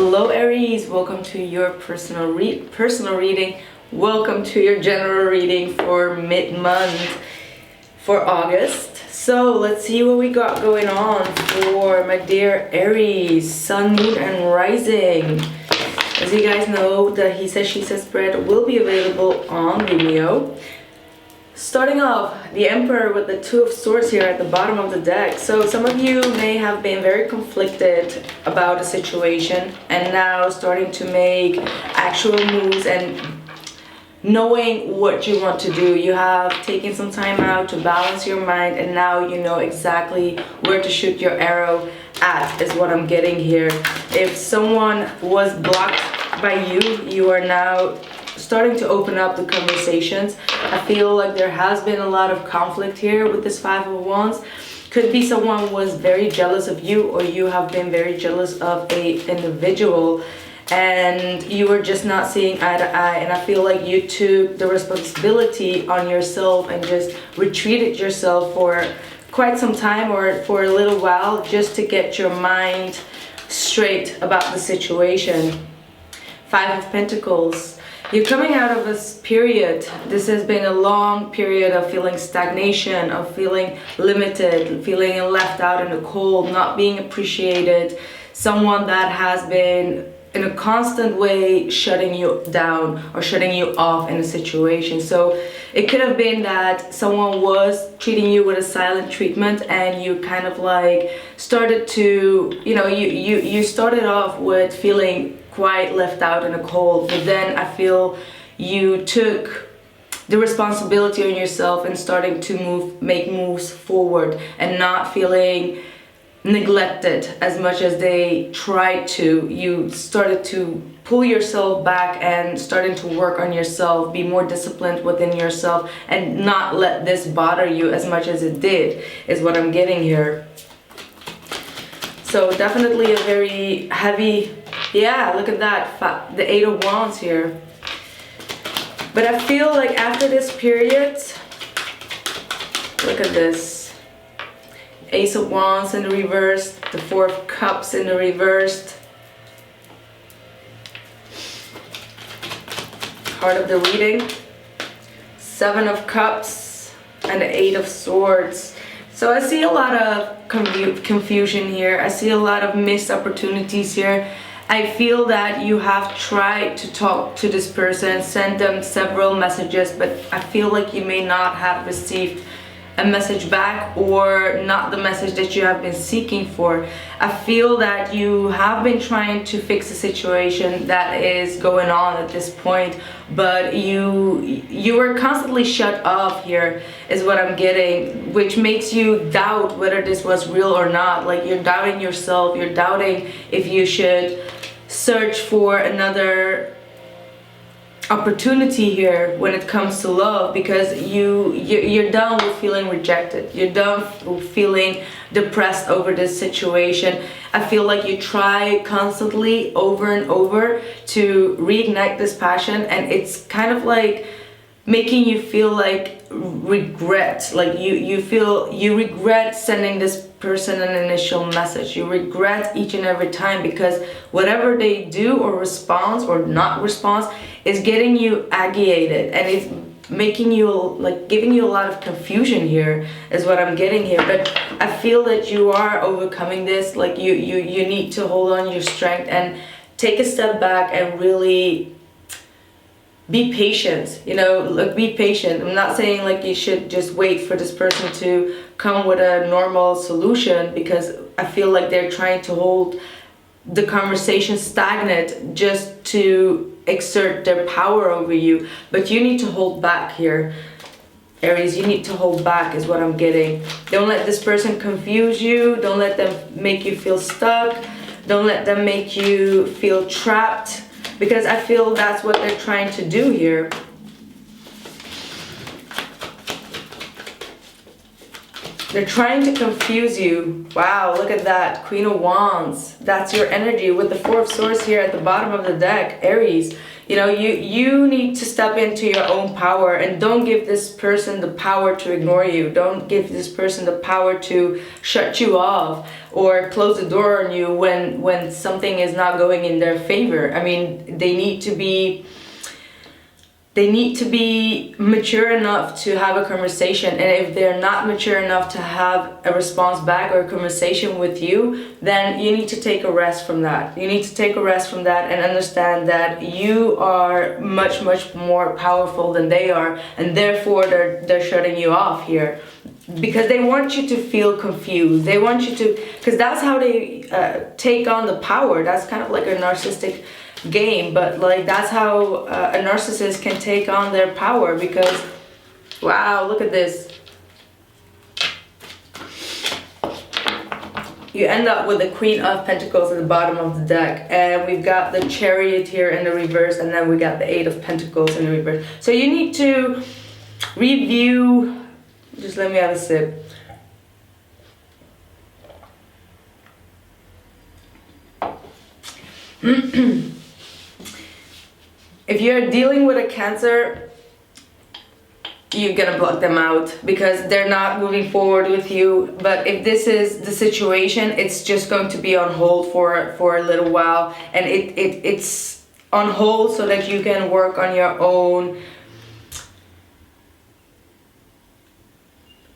Hello Aries, welcome to your personal reading. Welcome to your general reading for mid-month for August. So let's see what we got going on for my dear Aries, Sun, Moon, and Rising. As you guys know, the He Says, She Says spread will be available on Vimeo. Starting off, the Emperor with the Two of Swords here at the bottom of the deck. So some of you may have been very conflicted about a situation and now starting to make actual moves and knowing what you want to do. You have taken some time out to balance your mind and now you know exactly where to shoot your arrow at, is what I'm getting here. If someone was blocked by you, you are now starting to open up the conversations. I feel like there has been a lot of conflict here with this Five of Wands. Could be someone was very jealous of you, or you have been very jealous of a individual and you were just not seeing eye to eye, and I feel like you took the responsibility on yourself and just retreated yourself for quite some time or for a little while just to get your mind straight about the situation. Five of Pentacles. You're coming out of this period. This has been a long period of feeling stagnation, of feeling limited, feeling left out in the cold, not being appreciated. Someone that has been in a constant way shutting you down or shutting you off in a situation. So it could have been that someone was treating you with a silent treatment and you kind of like started to, you started off with feeling quite left out in the cold, but then I feel you took the responsibility on yourself and starting to make moves forward and not feeling neglected as much as they tried to. You started to pull yourself back and starting to work on yourself, be more disciplined within yourself and not let this bother you as much as it did, is what I'm getting here. So definitely a very heavy, yeah, look at that, the Eight of Wands here. But I feel like after this period, look at this, Ace of Wands in the reverse, the Four of Cups in the reversed, card of the reading, Seven of Cups, and the Eight of Swords. So I see a lot of confusion here. I see a lot of missed opportunities here. I feel that you have tried to talk to this person, send them several messages, but I feel like you may not have received a message back, or not the message that you have been seeking for. I feel that you have been trying to fix a situation that is going on at this point, but you were constantly shut off here, is what I'm getting, which makes you doubt whether this was real or not. Like, you're doubting yourself, you're doubting if you should search for another opportunity here when it comes to love, because you're done with feeling rejected, you're done with feeling depressed over this situation. I feel like you try constantly over and over to reignite this passion, and it's kind of like making you feel like regret, like you regret sending this person an initial message. You regret each and every time, because whatever they do or response or not response is getting you agitated, and it's making you, like, giving you a lot of confusion here, is what I'm getting here. But I feel that you are overcoming this. Like, you need to hold on your strength and take a step back and really be patient, like, be patient. I'm not saying like you should just wait for this person to come with a normal solution, because I feel like they're trying to hold the conversation stagnant just to exert their power over you. But you need to hold back here, Aries. You need to hold back, is what I'm getting. Don't let this person confuse you. Don't let them make you feel stuck. Don't let them make you feel trapped, because I feel that's what they're trying to do here. They're trying to confuse you. Wow, look at that. Queen of Wands. That's your energy with the Four of Swords here at the bottom of the deck, Aries. You know, you need to step into your own power and don't give this person the power to ignore you. Don't give this person the power to shut you off or close the door on you when something is not going in their favor. I mean, they need to be mature enough to have a conversation, and if they're not mature enough to have a response back or a conversation with you, then you need to take a rest from that. You need to take a rest from that and understand that you are much more powerful than they are, and therefore they're shutting you off here because they want you to feel confused. They want you to, because that's how they take on the power. That's kind of like a narcissistic game, but like that's how a narcissist can take on their power, because wow, look at this. You end up with the Queen of Pentacles at the bottom of the deck, and we've got the Chariot here in the reverse, and then we got the Eight of Pentacles in the reverse. So you need to review. Just let me have a sip. If you're dealing with a Cancer, you're gonna block them out because they're not moving forward with you. But if this is the situation, it's just going to be on hold for a little while, and it's on hold so that you can work on your own.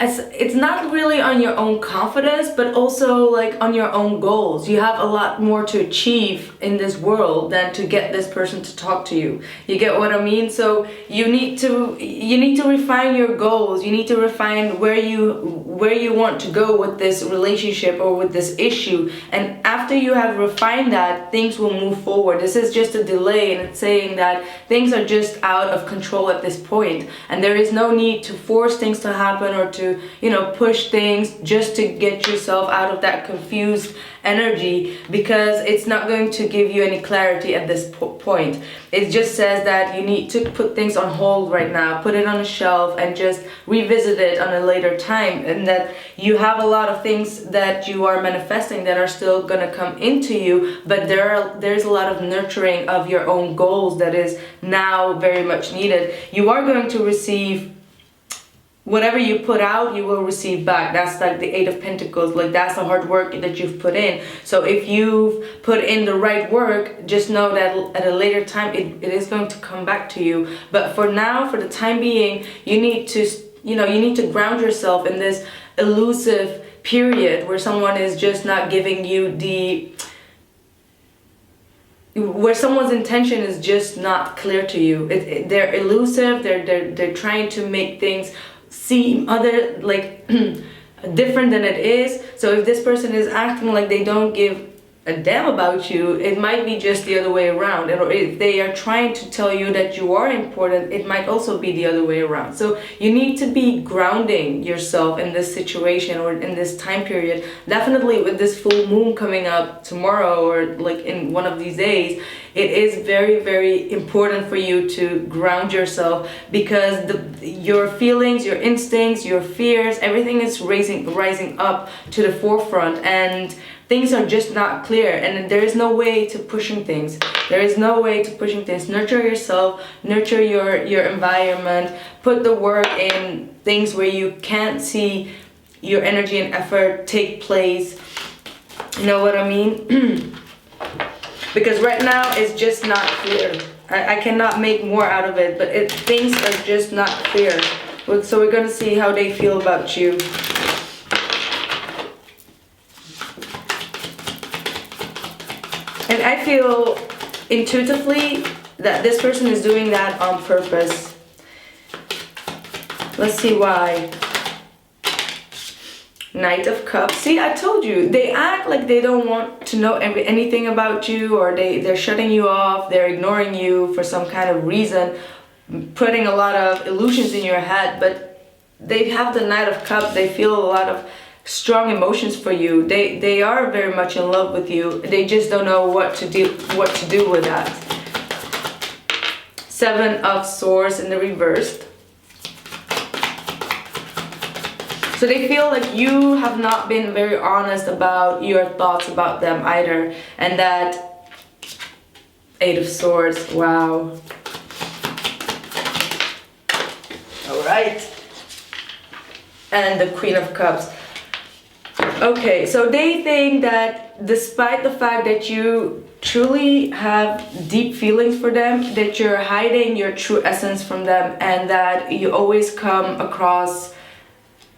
It's not really on your own confidence, but also like on your own goals. You have a lot more to achieve in this world than to get this person to talk to you. You get what I mean? So you need to refine your goals. You need to refine where you want to go with this relationship or with this issue. And after you have refined that, things will move forward. This is just a delay, and it's saying that things are just out of control at this point, and there is no need to force things to happen or to, you know, push things just to get yourself out of that confused energy, because it's not going to give you any clarity at this point. It just says that you need to put things on hold right now, put it on a shelf, and just revisit it on a later time, and that you have a lot of things that you are manifesting that are still gonna come into you, but there's a lot of nurturing of your own goals that is now very much needed. You are going to receive whatever you put out, you will receive back. That's like the Eight of Pentacles. Like, that's the hard work that you've put in. So if you've put in the right work, just know that at a later time it is going to come back to you. But for now, for the time being, you need to ground yourself in this elusive period where someone is just not giving you where someone's intention is just not clear to you. They're elusive. They're trying to make things seem different than it is. So if this person is acting like they don't give a damn about you, it might be just the other way around. And if they are trying to tell you that you are important, it might also be the other way around. So you need to be grounding yourself in this situation or in this time period. Definitely with this full moon coming up tomorrow or like in one of these days, it is very important for you to ground yourself, because your feelings, your instincts, your fears, everything is rising up to the forefront, and things are just not clear, and there is no way to pushing things. There is no way to pushing things. Nurture yourself, nurture your environment, put the work in things where you can't see your energy and effort take place. You know what I mean? Because right now it's just not clear. I cannot make more out of it, but things are just not clear. So we're gonna see how they feel about you. And I feel intuitively that this person is doing that on purpose. Let's see why. Knight of Cups. See, I told you, they act like they don't want to know anything about you, or they're shutting you off, they're ignoring you for some kind of reason, putting a lot of illusions in your head, but they have the Knight of Cups. They feel a lot of strong emotions for you. They are very much in love with you. They just don't know what to do with that. Seven of Swords in the reversed. So they feel like you have not been very honest about your thoughts about them either. And that Eight of Swords, wow. Alright. And the Queen of Cups. Okay, so they think that despite the fact that you truly have deep feelings for them, that you're hiding your true essence from them, and that you always come across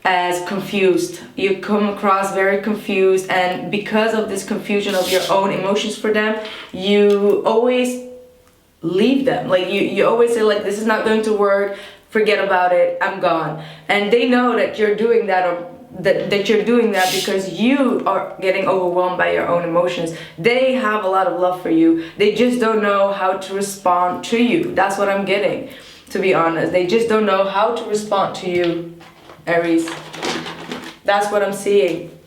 as confused. You come across very confused, and because of this confusion of your own emotions for them, you always leave them. Like you always say like, this is not going to work, forget about it, I'm gone. And they know that you're doing that, or that you're doing that because you are getting overwhelmed by your own emotions. They have a lot of love for you. They just don't know how to respond to you. That's what I'm getting, to be honest. They just don't know how to respond to you, Aries. That's what I'm seeing.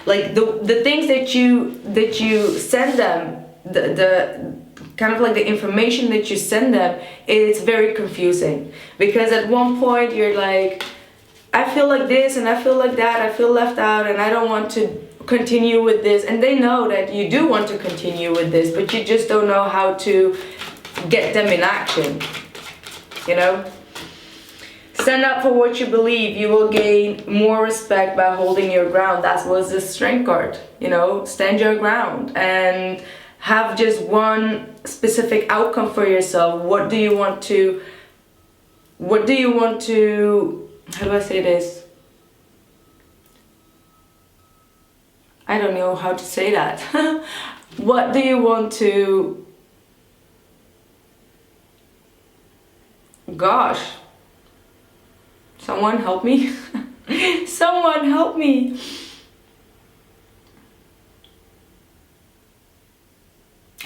Like the things that you send them, the kind of like the information that you send them, it's very confusing. Because at one point you're like, I feel like this and I feel like that, I feel left out and I don't want to continue with this. And they know that you do want to continue with this, but you just don't know how to get them in action, you know? Stand up for what you believe. You will gain more respect by holding your ground. That was the Strength card, you know? Stand your ground and have just one specific outcome for yourself. What do you want to, how do I say this? I don't know how to say that. What do you want to... Gosh. Someone help me. Someone help me.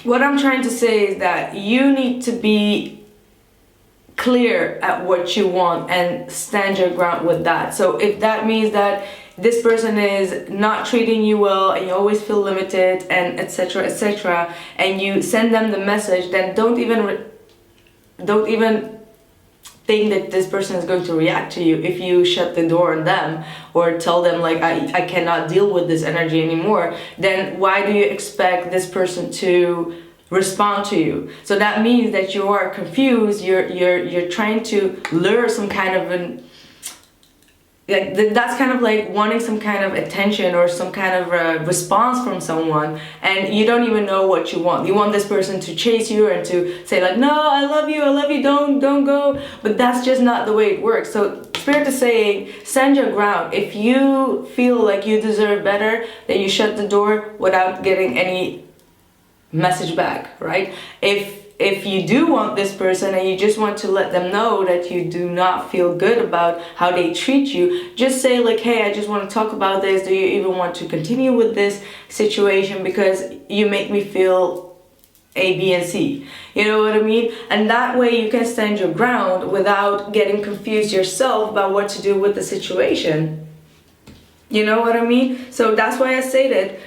What I'm trying to say is that you need to be clear at what you want and stand your ground with that. So if that means that this person is not treating you well and you always feel limited and etc., and you send them the message, then don't even think that this person is going to react to you if you shut the door on them or tell them like, I cannot deal with this energy anymore. Then why do you expect this person to respond to you? So that means that you are confused. You're trying to lure some kind of an, like that's kind of like wanting some kind of attention or some kind of a response from someone, and you don't even know what you want. You want this person to chase you and to say like, no, I love you, don't go. But that's just not the way it works. So Spirit is saying, stand your ground. If you feel like you deserve better, then you shut the door without getting any message back, right? If you do want this person and you just want to let them know that you do not feel good about how they treat you, just say like, hey, I just want to talk about this. Do you even want to continue with this situation? Because you make me feel A, B, and C. You know what I mean? And that way you can stand your ground without getting confused yourself about what to do with the situation. You know what I mean? So that's why I say that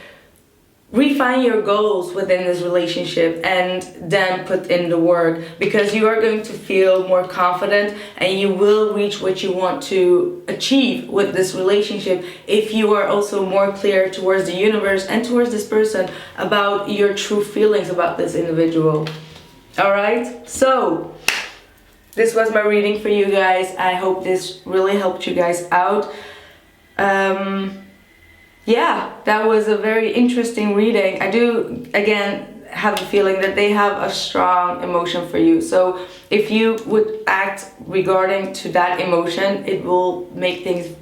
refine your goals within this relationship and then put in the work, because you are going to feel more confident and you will reach what you want to achieve with this relationship if you are also more clear towards the universe and towards this person about your true feelings about this individual. Alright, so this was my reading for you guys. I hope this really helped you guys out. Yeah, that was a very interesting reading. I do, again, have a feeling that they have a strong emotion for you. So if you would act regarding to that emotion, it will make things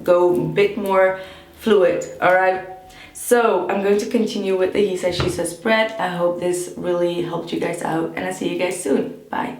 go a bit more fluid, all right? So I'm going to continue with the He Says, She Says spread. I hope this really helped you guys out, and I'll see you guys soon. Bye.